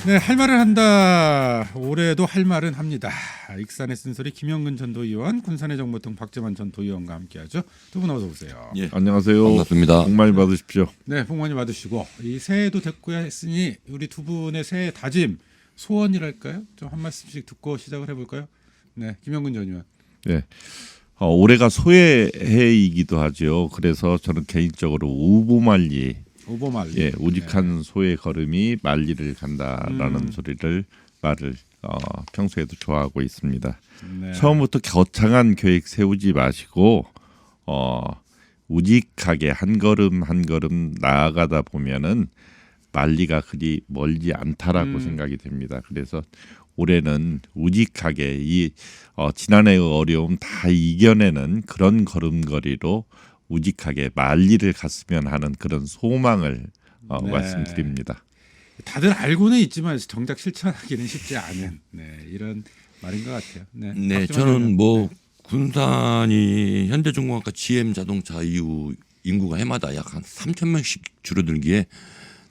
네, 할 말을 한다. 올해도 할 말은 합니다. 익산의 쓴소리 김영근 전 도의원, 군산의 정보통 박재만 전 도의원과 함께하죠. 두 분 어서 오세요. 예, 안녕하세요. 반갑습니다. 복 많이 받으십시오. 네, 복 많이 받으시고 이 새해도 됐고야 했으니 우리 두 분의 새해 다짐, 소원이랄까요? 좀 한 말씀씩 듣고 시작을 해볼까요? 네, 김영근 전 의원. 네. 올해가 소해이기도 하죠. 그래서 저는 개인적으로 우보말리, 오버말리. 예, 우직한 소의 걸음이 만리를 간다라는 말을 평소에도 좋아하고 있습니다. 네. 처음부터 거창한 계획 세우지 마시고 우직하게 한 걸음 한 걸음 나아가다 보면은 만리가 그리 멀지 않다라고 생각이 됩니다. 그래서 올해는 우직하게 이 지난해의 어려움 다 이겨내는 그런 걸음걸이로 우직하게 만리를 갔으면 하는 그런 소망을 네. 말씀드립니다. 다들 알고는 있지만 정작 실천하기는 쉽지 않은 이런 말인 것 같아요. 네, 네, 박재만 저는 의원. 뭐 군산이 현대중공업과 GM 자동차 이후 인구가 해마다 약 한 3천 명씩 줄어들기에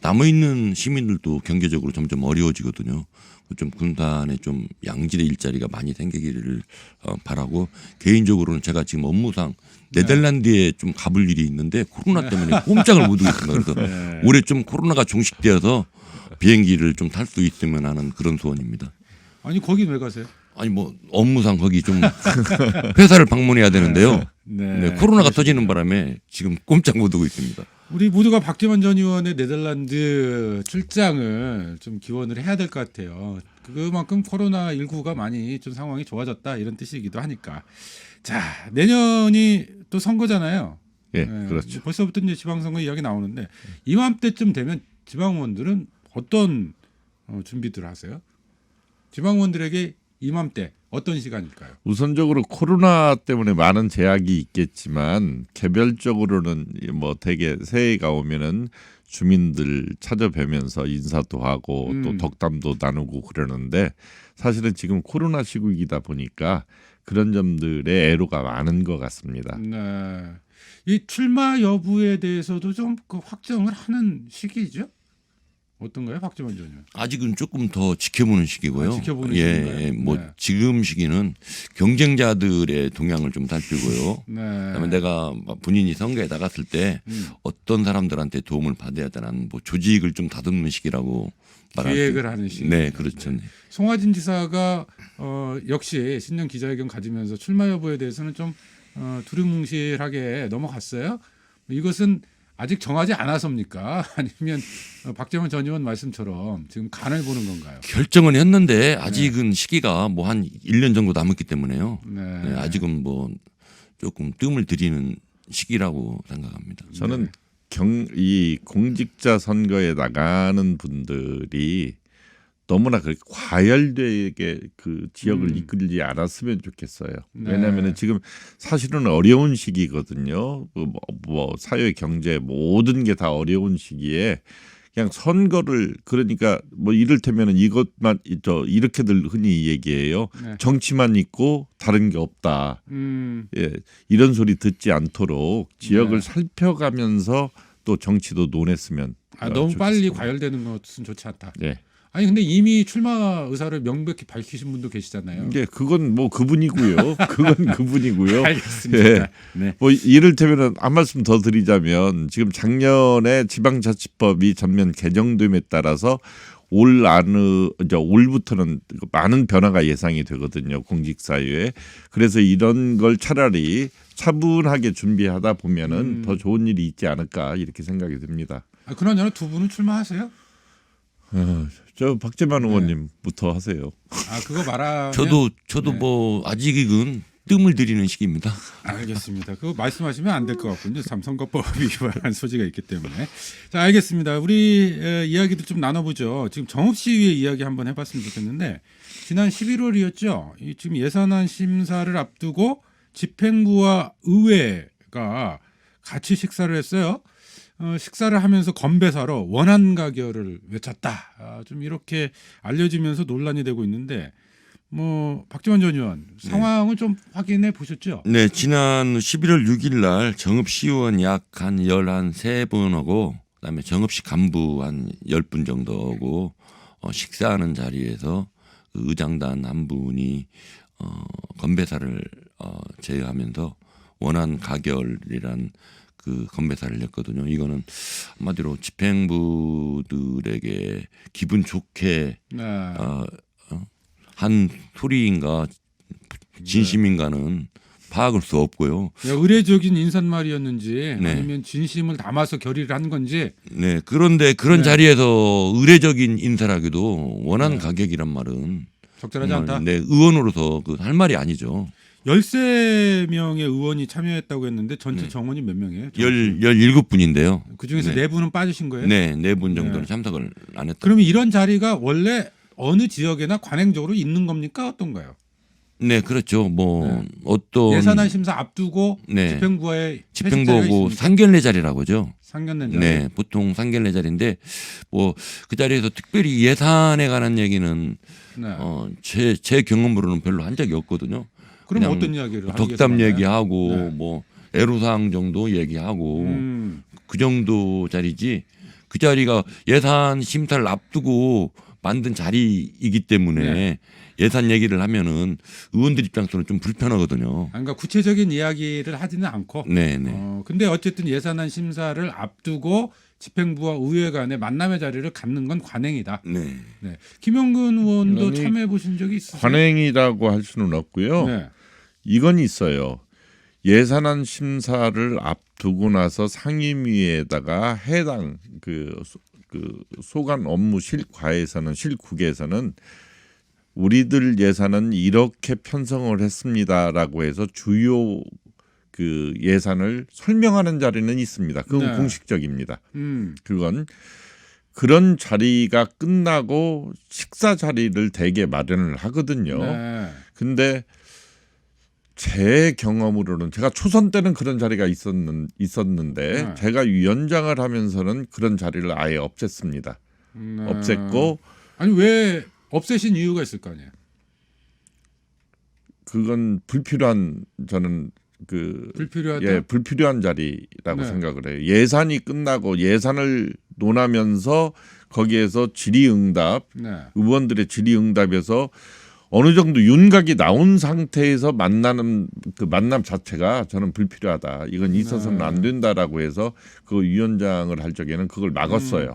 남아 있는 시민들도 경제적으로 점점 어려워지거든요. 좀 군산에 좀 양질의 일자리가 많이 생기기를 바라고, 개인적으로는 제가 지금 업무상 네덜란드에 좀 가볼 일이 있는데 코로나 때문에 꼼짝을 못 하고 있습니다. 그래서 올해 좀 코로나가 종식되어서 비행기를 좀 탈 수 있으면 하는 그런 소원입니다. 아니 거긴 왜 가세요? 아니 뭐 업무상 거기 좀 회사를 방문해야 되는데요. 네, 코로나가 터지는 바람에 지금 꼼짝 못 하고 있습니다. 우리 모두가 박재만 전 의원의 네덜란드 출장을 좀 기원을 해야 될 것 같아요. 그만큼 코로나19가 많이 좀 상황이 좋아졌다 이런 뜻이기도 하니까. 자, 내년이 또 선거잖아요. 예, 그렇죠. 벌써부터 이제 지방선거 이야기 나오는데 이맘때쯤 되면 지방의원들은 어떤 준비들 하세요? 지방의원들에게 이맘때 어떤 시간일까요? 우선적으로 코로나 때문에 많은 제약이 있겠지만 개별적으로는 뭐 대개 새해가 오면은 주민들 찾아뵈면서 인사도 하고 또 덕담도 나누고 그러는데, 사실은 지금 코로나 시국이다 보니까 그런 점들의 애로가 많은 것 같습니다. 네. 이 출마 여부에 대해서도 좀 그 확정을 하는 시기죠? 어떤가요, 박재만 전 의원? 아직은 조금 더 지켜보는 시기고요. 지켜보는 예, 시기인가요? 예, 뭐 네. 지금 시기는 경쟁자들의 동향을 좀 살피고요. 네. 그다음에 내가 본인이 선거에 나갔을 때 어떤 사람들한테 도움을 받아야 되는 뭐 조직을 좀 다듬는 시기라고 말할 기획을 하는 시기. 네, 그렇죠. 네. 송하진 지사가 역시 신년 기자회견 가지면서 출마 여부에 대해서는 좀 두루뭉실하게 넘어갔어요. 이것은 아직 정하지 않아서입니까? 아니면 박재만 전 의원 말씀처럼 지금 간을 보는 건가요? 결정은 했는데 아직은 시기가 뭐 한 1년 정도 남았기 때문에요. 네. 네, 아직은 뭐 조금 뜸을 들이는 시기라고 생각합니다. 저는 이 공직자 선거에 나가는 분들이 너무나 그렇게 과열되게 그 지역을 이끌지 않았으면 좋겠어요. 네. 왜냐하면 지금 사실은 어려운 시기거든요. 뭐 사회, 경제 모든 게 다 어려운 시기에 그냥 선거를, 그러니까 뭐 이를테면은 이것만 이렇게들 흔히 얘기해요. 네. 정치만 있고 다른 게 없다. 예, 이런 소리 듣지 않도록 지역을 네. 살펴가면서 또 정치도 논했으면. 너무 빨리 좋겠습니다. 과열되는 것은 좋지 않다. 예. 아니 근데 이미 출마 의사를 명백히 밝히신 분도 계시잖아요. 예, 그건 뭐 그분이고요. 그건 그분이고요. 알겠습니다. 예. 네. 뭐 이를테면 한 말씀 더 드리자면, 지금 작년에 지방자치법이 전면 개정됨에 따라서 올부터는 많은 변화가 예상이 되거든요, 공직사회에. 그래서 이런 걸 차라리 차분하게 준비하다 보면은 더 좋은 일이 있지 않을까 이렇게 생각이 듭니다. 그나저나 두 분은 출마하세요? 저 박재만 의원님부터 하세요. 그거 말하면 저도 네. 뭐 아직은 뜸을 들이는 시기입니다. 알겠습니다. 그거 말씀하시면 안 될 것 같군요. 선거법 위반한 소지가 있기 때문에. 자, 알겠습니다. 우리 이야기도 좀 나눠보죠. 지금 정읍시위회 이야기 한번 해봤으면 좋겠는데, 지난 11월이었죠. 지금 예산안 심사를 앞두고 집행부와 의회가 같이 식사를 했어요. 식사를 하면서 건배사로 원안 가결을 외쳤다. 좀 이렇게 알려지면서 논란이 되고 있는데, 뭐 박재만 전 의원 상황을 좀 확인해 보셨죠? 네, 지난 11월 6일 날 정읍시의원 약 한 13분하고 그다음에 정읍시 간부 한 10분 정도고 식사하는 자리에서 그 의장단 한 분이 건배사를 제외하면서 원한 가결이란 그 건배사를 냈거든요. 이거는 한마디로 집행부들에게 기분 좋게 네. 한 소리인가 진심인가는 파악할 수 없고요. 의례적인 인사말이었는지 네. 아니면 진심을 담아서 결의를 한 건지. 네, 그런데 그런 네. 자리에서 의례적인 인사라기도 원한 네. 가격이란 말은 적절하지 않다. 네, 의원으로서 그 할 말이 아니죠. 13명의 의원이 참여했다고 했는데 전체 네. 정원이 몇 명이에요? 17분인데요. 그중에서 네. 4분은 빠지신 거예요? 네, 4분 정도는 네. 참석을 안 했다. 그러면 이런 자리가 원래 어느 지역에나 관행적으로 있는 겁니까? 어떤가요? 네, 그렇죠. 뭐 네. 어떤 예산안 심사 앞두고 네. 집행부와의 집행부하고 상견례 자리라고 하죠. 상견례 자리. 네, 보통 상견례 자리인데 뭐 그 자리에서 특별히 예산에 관한 얘기는 네. 제 경험으로는 별로 한 적이 없거든요. 그럼 그냥 어떤 이야기를 하기 덕담 위해서 얘기하고 네. 뭐 애로사항 정도 얘기하고 그 정도 자리지 그 자리가 예산 심사를 앞두고 만든 자리이기 때문에 네. 예산 얘기를 하면은 의원들 입장에서는 좀 불편하거든요. 그러니까 구체적인 이야기를 하지는 않고. 네, 네. 근데 어쨌든 예산안 심사를 앞두고 집행부와 의회 간의 만남의 자리를 갖는 건 관행이다. 네. 네. 김영근 의원도 아니, 참여해 보신 적이 있으세요? 관행이라고 할 수는 없고요. 네. 이건 있어요. 예산안 심사를 앞두고 나서 상임위에다가 해당 그 소관 업무 실국에서는 우리들 예산은 이렇게 편성을 했습니다라고 해서 주요 그 예산을 설명하는 자리는 있습니다. 그건 네. 공식적입니다. 그건 그런 자리가 끝나고 식사 자리를 대개 마련을 하거든요. 네. 근데 제 경험으로는 제가 초선 때는 그런 자리가 있었는데 네. 제가 위원장을 하면서는 그런 자리를 아예 없앴습니다. 없앴고 아니 왜 없애신 이유가 있을 거 아니에요? 그건 불필요한 저는 불필요하다. 불필요한 자리라고 네. 생각을 해요. 예산이 끝나고 예산을 논하면서 거기에서 질의응답 네. 의원들의 질의응답에서 어느 정도 윤곽이 나온 상태에서 만나는 그 만남 자체가 저는 불필요하다. 이건 있어서는 안 된다라고 해서 그 위원장을 할 적에는 그걸 막았어요.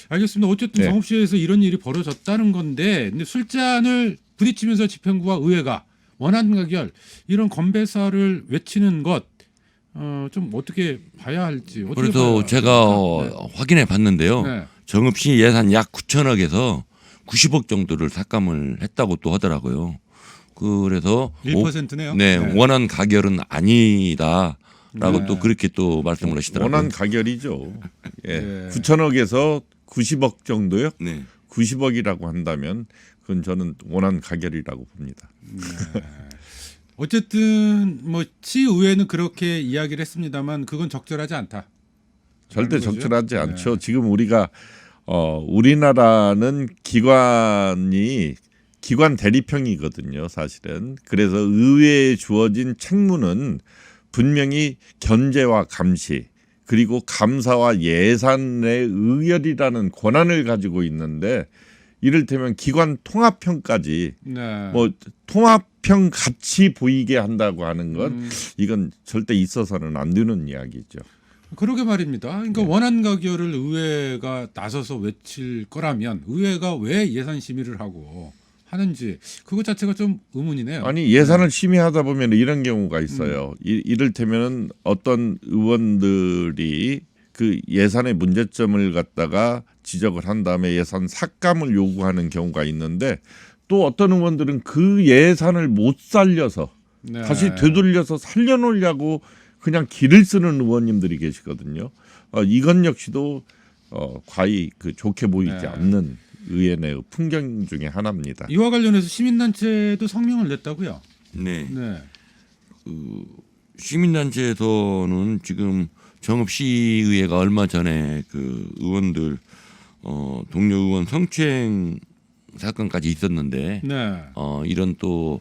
알겠습니다. 어쨌든 네. 정읍시에서 이런 일이 벌어졌다는 건데, 근데 술잔을 부딪히면서 집행부와 의회가 원한 가결 이런 건배사를 외치는 것, 좀 어떻게 봐야 할지. 어떻게 그래서 봐야 제가 됩니까? 확인해 봤는데요. 네. 정읍시 예산 약 9천억에서 90억 정도를 삭감을 했다고 또 하더라고요. 그래서 1%네요. 네, 원한 가결은 아니다라고 네. 또 그렇게 또 말씀을 하시더라고요. 원한 가결이죠. 예. 네. 9천억에서 90억 정도요? 네. 90억이라고 한다면 그건 저는 원한 가결이라고 봅니다. 어쨌든 뭐 시의회는 그렇게 이야기를 했습니다만 그건 적절하지 않다. 절대 거죠? 적절하지 네. 않죠. 지금 우리가 우리나라는 기관 대리평이거든요, 사실은. 그래서 의회에 주어진 책무는 분명히 견제와 감시 그리고 감사와 예산의 의결이라는 권한을 가지고 있는데 이를테면 기관 통합평까지 네. 뭐 통합평 같이 보이게 한다고 하는 건 이건 절대 있어서는 안 되는 이야기죠. 그러게 말입니다. 그러니까 원한 가결을 의회가 나서서 외칠 거라면 의회가 왜 예산 심의를 하고 하는지 그것 자체가 좀 의문이네요. 아니 예산을 심의하다 보면 이런 경우가 있어요. 이를테면 어떤 의원들이 그 예산의 문제점을 갖다가 지적을 한 다음에 예산 삭감을 요구하는 경우가 있는데 또 어떤 의원들은 그 예산을 못 살려서 네. 다시 되돌려서 살려놓으려고 그냥 길을 쓰는 의원님들이 계시거든요. 이건 역시도 과히 좋게 보이지 네. 않는 의회 내 풍경 중에 하나입니다. 이와 관련해서 시민단체도 성명을 냈다고요. 네. 네. 시민단체에서는 지금 정읍시의회가 얼마 전에 그 의원들 동료 의원 성추행 사건까지 있었는데 네. 이런 또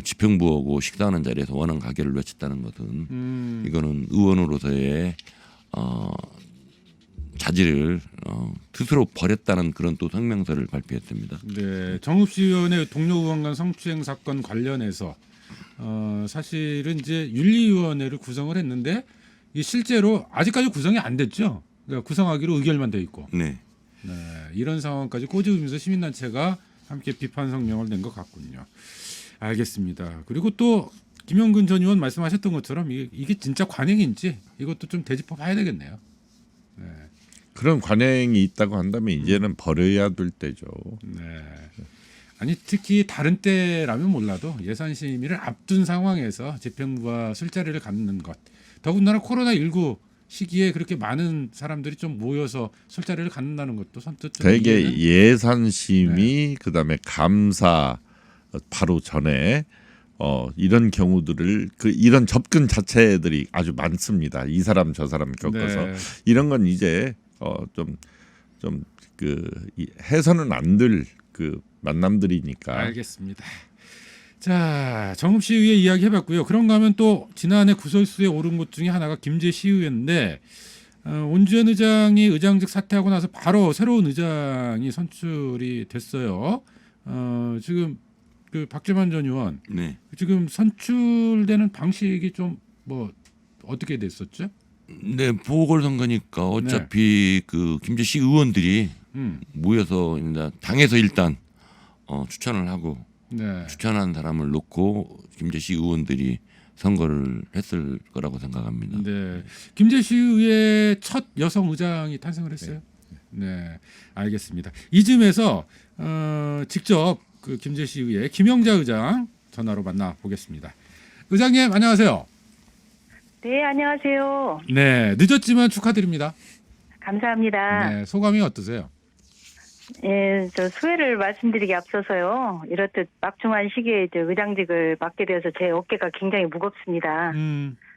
집행부하고 식사하는 자리에서 원한 가결을 외쳤다는 것은 이거는 의원으로서의 자질을 스스로 버렸다는 그런 또 성명서를 발표했습니다. 네, 정읍시의원의 동료 의원 간 성추행 사건 관련해서 사실은 이제 윤리위원회를 구성을 했는데 이 실제로 아직까지 구성이 안 됐죠. 그러니까 구성하기로 의결만 돼 있고. 네. 네, 이런 상황까지 꼬집으면서 시민단체가 함께 비판 성명을 낸 것 같군요. 알겠습니다. 그리고 또 김영근 전 의원 말씀하셨던 것처럼 이게 진짜 관행인지 이것도 좀 되짚어 봐야 되겠네요. 네. 그런 관행이 있다고 한다면 이제는 버려야 될 때죠. 네. 아니 특히 다른 때라면 몰라도 예산 심의를 앞둔 상황에서 집행부와 술자리를 갖는 것, 더군다나 코로나19 시기에 그렇게 많은 사람들이 좀 모여서 술자리를 갖는다는 것도 선뜻 좀 되게 이해는- 예산 심의 그다음에 감사 바로 전에 이런 경우들을 이런 접근 자체들이 아주 많습니다. 이 사람 저 사람 겪어서 네. 이런 건 이제 해서는 안 될 그 만남들이니까. 알겠습니다. 자, 정읍시의회 이야기 해봤고요. 그런가 하면 또 지난해 구설수에 오른 곳 중에 하나가 김제시의회인데 온주현 의장이 의장직 사퇴하고 나서 바로 새로운 의장이 선출이 됐어요. 지금 그 박재만 전 의원 네. 지금 선출되는 방식이 좀 뭐 어떻게 됐었죠? 네, 보궐선거니까 어차피 그 김제시 의원들이 모여서 이제 당에서 일단 추천을 하고 네. 추천한 사람을 놓고 김제시 의원들이 선거를 했을 거라고 생각합니다. 네. 김제시의회 첫 여성 의장이 탄생을 했어요. 네. 알겠습니다. 이쯤에서 직접 그 김제시의회 김영자 의장 전화로 만나 보겠습니다. 의장님 안녕하세요. 네, 안녕하세요. 네. 늦었지만 축하드립니다. 감사합니다. 네. 소감이 어떠세요? 예, 저 수혜를 말씀드리기 앞서서요. 이렇듯 막중한 시기에 저 의장직을 맡게 되어서 제 어깨가 굉장히 무겁습니다.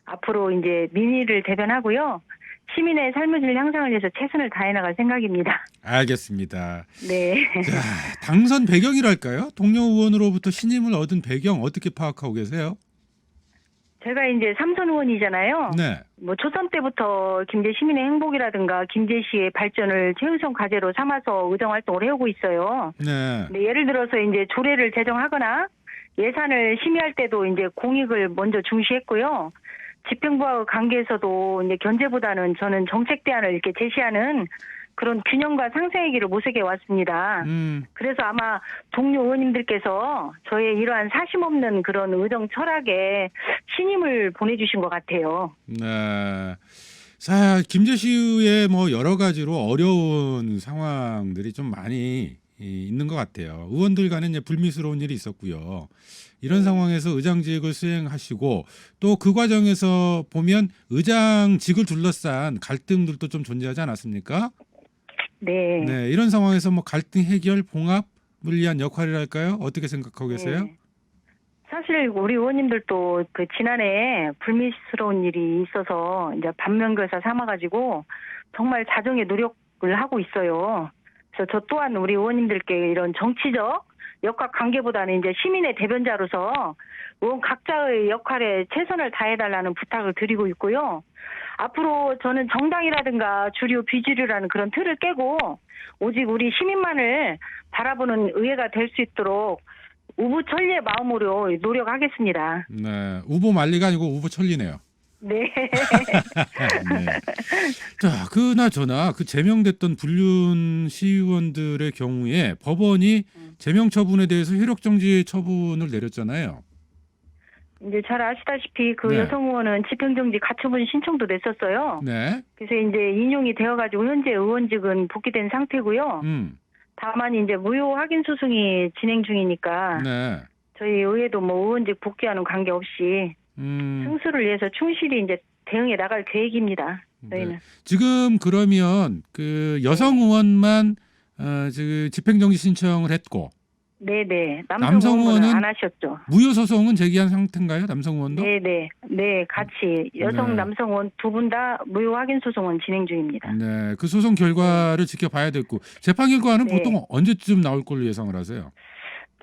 앞으로 이제 민의를 대변하고요. 시민의 삶의 질 향상을 위해서 최선을 다해 나갈 생각입니다. 알겠습니다. 네. 자, 당선 배경이랄까요? 동료 의원으로부터 신임을 얻은 배경 어떻게 파악하고 계세요? 제가 이제 삼선 의원이잖아요. 네. 뭐 초선 때부터 김제 시민의 행복이라든가 김제시의 발전을 최우선 과제로 삼아서 의정 활동을 해오고 있어요. 네. 네, 예를 들어서 이제 조례를 제정하거나 예산을 심의할 때도 이제 공익을 먼저 중시했고요. 집행부와 관계에서도 이제 견제보다는 저는 정책 대안을 이렇게 제시하는 그런 균형과 상생의 길을 모색해 왔습니다. 그래서 아마 동료 의원님들께서 저의 이러한 사심 없는 그런 의정 철학에 신임을 보내주신 것 같아요. 네. 자, 김제시의 뭐 여러 가지로 어려운 상황들이 좀 많이 있는 것 같아요. 의원들 간에 이제 불미스러운 일이 있었고요. 이런 상황에서 의장직을 수행하시고 또 그 과정에서 보면 의장직을 둘러싼 갈등들도 좀 존재하지 않았습니까? 네. 네, 이런 상황에서 뭐 갈등 해결, 봉합을 위한 역할이랄까요? 어떻게 생각하고 계세요? 네. 사실 우리 의원님들도 그 지난해 불미스러운 일이 있어서 이제 반면교사 삼아가지고 정말 자정의 노력을 하고 있어요. 그래서 저 또한 우리 의원님들께 이런 정치적 역학 관계보다는 이제 시민의 대변자로서 의원 각자의 역할에 최선을 다해달라는 부탁을 드리고 있고요. 앞으로 저는 정당이라든가 주류 비주류라는 그런 틀을 깨고 오직 우리 시민만을 바라보는 의회가 될 수 있도록 우부천리의 마음으로 노력하겠습니다. 네, 우보 만리가 아니고 우보 천리네요. 네. 네. 자, 그나저나 그 제명됐던 불륜 시의원들의 경우에 법원이 제명 처분에 대해서 효력 정지 처분을 내렸잖아요. 이제 잘 아시다시피 그 네. 여성 의원은 집행정지 가처분 신청도 냈었어요. 네. 그래서 이제 인용이 되어가지고 현재 의원직은 복귀된 상태고요. 다만 이제 무효 확인 소송이 진행 중이니까 네. 저희 의회도 뭐 의원직 복귀하는 관계없이 승수를 위해서 충실히 이제 대응해 나갈 계획입니다. 저희는. 네. 지금 그러면 그 여성 의원만 지금 집행정지 신청을 했고 네네. 남성 남성 의원은 의원은 안 하셨죠. 무효 소송은 제기한 상태인가요? 남성 의원도? 네네. 네, 같이 여성 네. 남성 의원 두 분 다 무효 확인 소송은 진행 중입니다. 네. 그 소송 결과를 지켜봐야 됐고 재판 결과는 네. 보통 언제쯤 나올 걸로 예상을 하세요?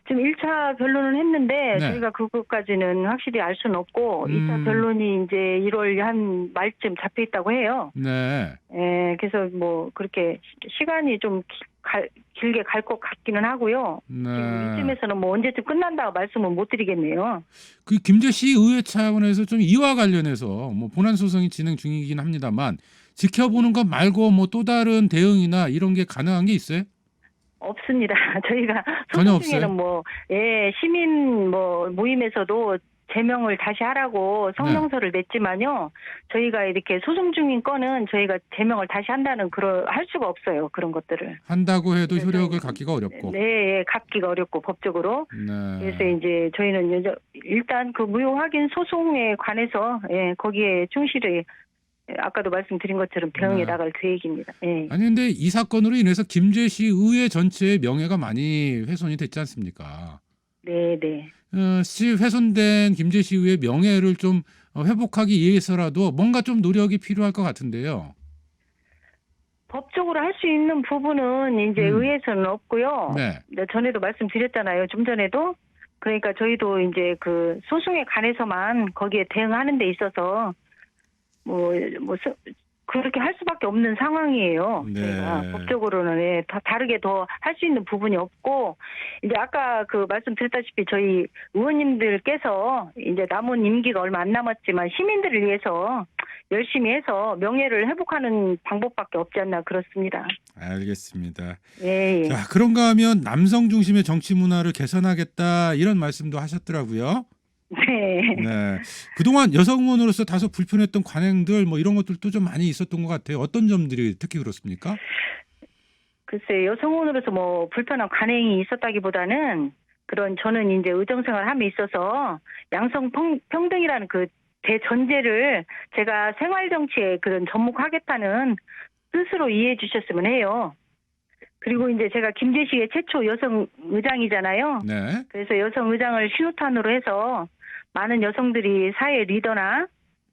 지금 1차 변론은 했는데 네. 저희가 그것까지는 확실히 알 수는 없고 2차 변론이 이제 1월 한 말쯤 잡혀 있다고 해요. 네. 예, 그래서 뭐 그렇게 시간이 좀 길게 갈 것 같기는 하고요. 지금 네. 이쯤에서는 뭐 언제쯤 끝난다고 말씀은 못 드리겠네요. 그 김제시 의회 차원에서 좀 이와 관련해서 뭐 본안 소송이 진행 중이긴 합니다만 지켜보는 것 말고 뭐 또 다른 대응이나 이런 게 가능한 게 있어요? 없습니다. 저희가 전혀 소송 중에는 없어요? 뭐 시민 뭐 모임에서도 제명을 다시 하라고 성명서를 냈지만요. 저희가 이렇게 소송 중인 건은 저희가 제명을 다시 한다는 할 수가 없어요. 그런 것들을. 한다고 해도 그래서 효력을 갖기가 어렵고. 네, 갖기가 어렵고 법적으로. 네. 그래서 이제 저희는 일단 그 무효 확인 소송에 관해서 거기에 충실히 아까도 말씀드린 것처럼 대응해 네. 나갈 계획입니다. 예. 아니 근데 이 사건으로 인해서 김제시 의회 전체의 명예가 많이 훼손이 됐지 않습니까? 네, 네. 훼손된 김제시 의회 명예를 좀 회복하기 위해서라도 뭔가 좀 노력이 필요할 것 같은데요. 법적으로 할 수 있는 부분은 이제 의회에서는 없고요. 네. 전에도 말씀드렸잖아요. 좀 전에도. 그러니까 저희도 이제 그 소송에 관해서만 거기에 대응하는 데 있어서 그렇게 할 수밖에 없는 상황이에요. 네. 저희가 법적으로는 다르게 더 할 수 있는 부분이 없고 이제 아까 그 말씀드렸다시피 저희 의원님들께서 이제 남은 임기가 얼마 안 남았지만 시민들을 위해서 열심히 해서 명예를 회복하는 방법밖에 없지 않나 그렇습니다. 알겠습니다. 예. 자, 그런가 하면 남성 중심의 정치 문화를 개선하겠다 이런 말씀도 하셨더라고요. 네. 네. 그동안 여성 의원으로서 다소 불편했던 관행들 뭐 이런 것들도 좀 많이 있었던 것 같아요. 어떤 점들이 특히 그렇습니까? 글쎄 여성원으로서 뭐 불편한 관행이 있었다기보다는 저는 이제 의정생활을 함에 있어서 양성 평등이라는 그 대전제를 제가 생활정치에 접목하겠다는 뜻으로 이해해 주셨으면 해요. 그리고 이제 제가 김제시의 최초 여성 의장이잖아요. 네. 그래서 여성 의장을 신호탄으로 해서 많은 여성들이 사회 리더나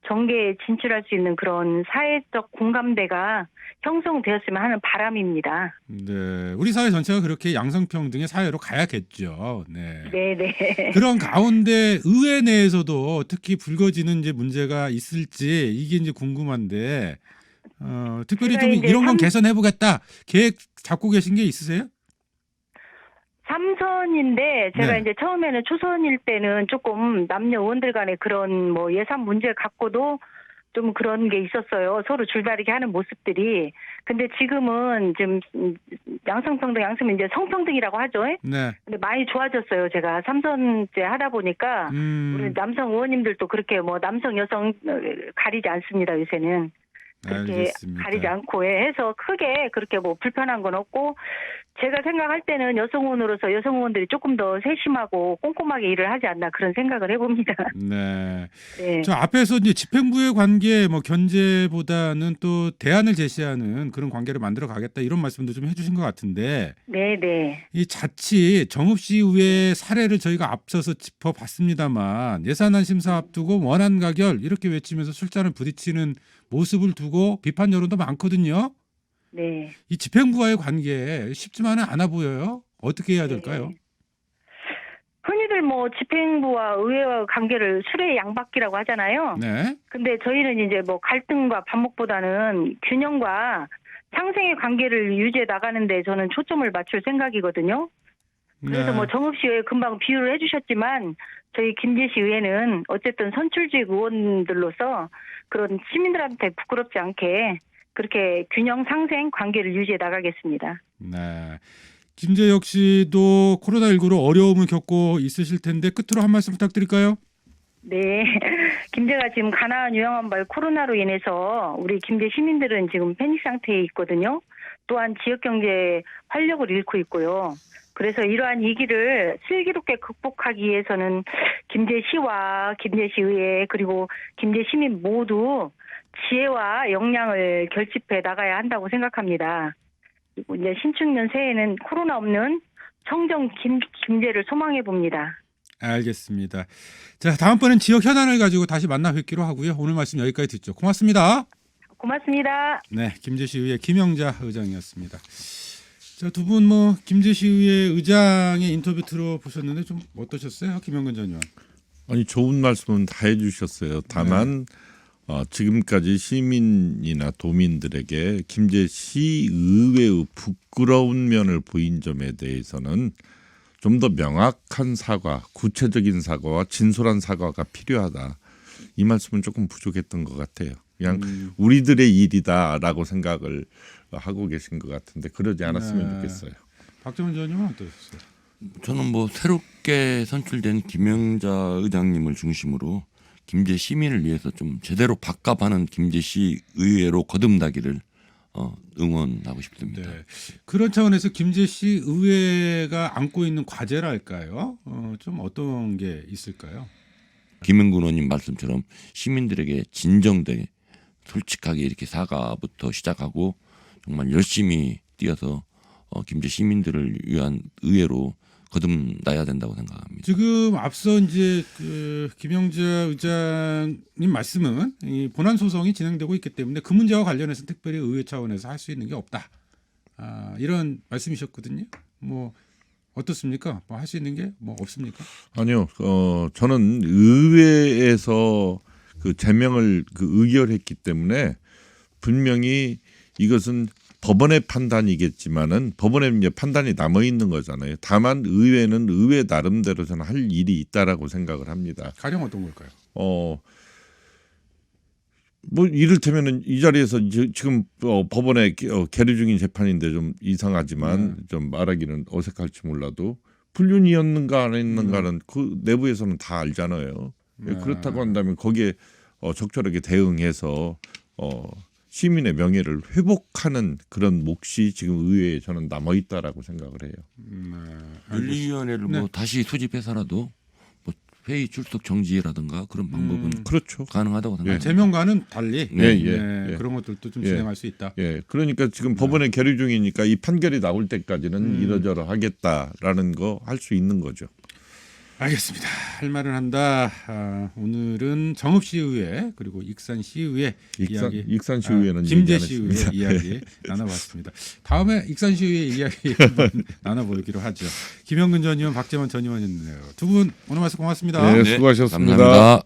정계에 진출할 수 있는 그런 사회적 공감대가 형성되었으면 하는 바람입니다. 네. 우리 사회 전체가 그렇게 양성평등의 사회로 가야겠죠. 네. 네네. 그런 가운데 의회 내에서도 특히 불거지는 이제 문제가 있을지 이게 이제 궁금한데 특별히 제가 좀 이제 이런 건 개선해보겠다 계획 잡고 계신 게 있으세요? 3선인데 제가 네. 이제 처음에는 초선일 때는 조금 남녀 의원들 간에 그런 뭐 예산 문제 갖고도 좀 그런 게 있었어요. 서로 줄다리기 하는 모습들이. 근데 지금은 지금 양성평등, 양성은 이제 성평등이라고 하죠. 네. 근데 많이 좋아졌어요. 제가 3선째 하다 보니까 우리 남성 의원님들도 그렇게 뭐 남성, 여성 가리지 않습니다. 요새는. 그렇게 알겠습니다. 가리지 않고 해서 크게 그렇게 뭐 불편한 건 없고 제가 생각할 때는 여성 의원으로서 여성 의원들이 조금 더 세심하고 꼼꼼하게 일을 하지 않나 그런 생각을 해봅니다. 네. 네. 저 앞에서 이제 집행부의 관계 뭐 견제보다는 또 대안을 제시하는 그런 관계를 만들어 가겠다 이런 말씀도 좀 해주신 것 같은데 네. 이 자칫 정읍시 의회 사례를 저희가 앞서서 짚어봤습니다만 예산안 심사 앞두고 원안 가결 이렇게 외치면서 술잔을 부딪히는 모습을 두고 비판 여론도 많거든요. 네. 이 집행부와의 관계 쉽지만은 않아 보여요. 어떻게 해야 될까요? 흔히들 뭐 집행부와 의회와 관계를 수레의 양바퀴라고 하잖아요. 네. 근데 저희는 이제 뭐 갈등과 반목보다는 균형과 상생의 관계를 유지해 나가는데 저는 초점을 맞출 생각이거든요. 그래서 네. 뭐 정읍시 의회 금방 비유를 해주셨지만 저희 김제시 의회는 어쨌든 선출직 의원들로서 그런 시민들한테 부끄럽지 않게 그렇게 균형 상생 관계를 유지해 나가겠습니다. 네. 김재혁 씨도 코로나19로 어려움을 겪고 있으실 텐데 끝으로 한 말씀 부탁드릴까요? 네. 김제가 지금 가나안 유양한 바 코로나로 인해서 우리 김제 시민들은 지금 패닉 상태에 있거든요. 또한 지역 경제에 활력을 잃고 있고요. 그래서 이러한 위기를 슬기롭게 극복하기 위해서는 김제시와 김제시의회 그리고 김제시민 모두 지혜와 역량을 결집해 나가야 한다고 생각합니다. 그리고 이제 신축년 새해에는 코로나 없는 청정 김제를 소망해 봅니다. 알겠습니다. 자, 다음번엔 지역 현안을 가지고 다시 만나 뵙기로 하고요. 오늘 말씀 여기까지 듣죠. 고맙습니다. 고맙습니다. 네, 김제시의회 김영자 의장이었습니다. 자, 두 분 뭐 김제시의회 의장의 인터뷰 들어보셨는데 좀 어떠셨어요, 김영근 전 의원? 아니 좋은 말씀은 다 해주셨어요. 다만 지금까지 시민이나 도민들에게 김제시 의회의 부끄러운 면을 보인 점에 대해서는 좀 더 명확한 사과, 구체적인 사과와 진솔한 사과가 필요하다. 이 말씀은 조금 부족했던 것 같아요. 그냥 우리들의 일이다라고 생각을 하고 계신 것 같은데 그러지 않았으면 네. 좋겠어요. 박정훈 전 의원은 어떠셨어요? 저는 뭐 새롭게 선출된 김영자 의장님을 중심으로 김제 시민을 위해서 좀 제대로 밥값하는 김제시 의회로 거듭나기를 응원하고 싶습니다. 네. 그런 차원에서 김제시 의회가 안고 있는 과제랄까요? 좀 어떤 게 있을까요? 김영근 의원님 말씀처럼 시민들에게 진정되게 솔직하게 이렇게 사과부터 시작하고 정말 열심히 뛰어서 김제 시민들을 위한 의회로 거듭나야 된다고 생각합니다. 지금 앞서 이제 그 김영자 의장님 말씀은 이 본안 소송이 진행되고 있기 때문에 그 문제와 관련해서 특별히 의회 차원에서 할 수 있는 게 없다. 이런 말씀이셨거든요. 뭐 어떻습니까? 뭐 할 수 있는 게 뭐 없습니까? 아니요. 저는 의회에서 그 제명을 의결했기 때문에 분명히 이것은 법원의 판단이겠지만은 법원의 이제 판단이 남아 있는 거잖아요. 다만 의회는 의회 나름대로 저는 할 일이 있다라고 생각을 합니다. 가령 어떤 걸까요? 뭐 이를테면은 이 자리에서 지금 법원에 계류 중인 재판인데 좀 이상하지만 좀 말하기는 어색할지 몰라도 불륜이었는가 안 했는가는 그 내부에서는 다 알잖아요. 그렇다고 한다면 거기에 적절하게 대응해서 시민의 명예를 회복하는 그런 몫이 지금 의회에 저는 남아 있다라고 생각을 해요. 윤리위원회를 뭐 다시 소집해서라도 뭐 회의 출석 정지라든가 그런 방법은 그렇죠. 가능하다고 생각합니다. 제명과는 달리 예. 그런 것들도 좀 예. 진행할 수 있다. 예, 그러니까 지금 법원에 계류 중이니까 이 판결이 나올 때까지는 이러저러 하겠다라는 거 할 수 있는 거죠. 알겠습니다. 할 말은 한다. 오늘은 정읍시의회 그리고 익산시의회 이야기, 익산시의회는 김제시의회 얘기 안 했습니다. 이야기 나눠봤습니다. 다음에 익산시의회 이야기 한번 나눠보기로 하죠. 김영근 전 의원, 박재원 전 의원이었네요. 두 분 오늘 말씀 고맙습니다. 네, 수고하셨습니다. 감사합니다.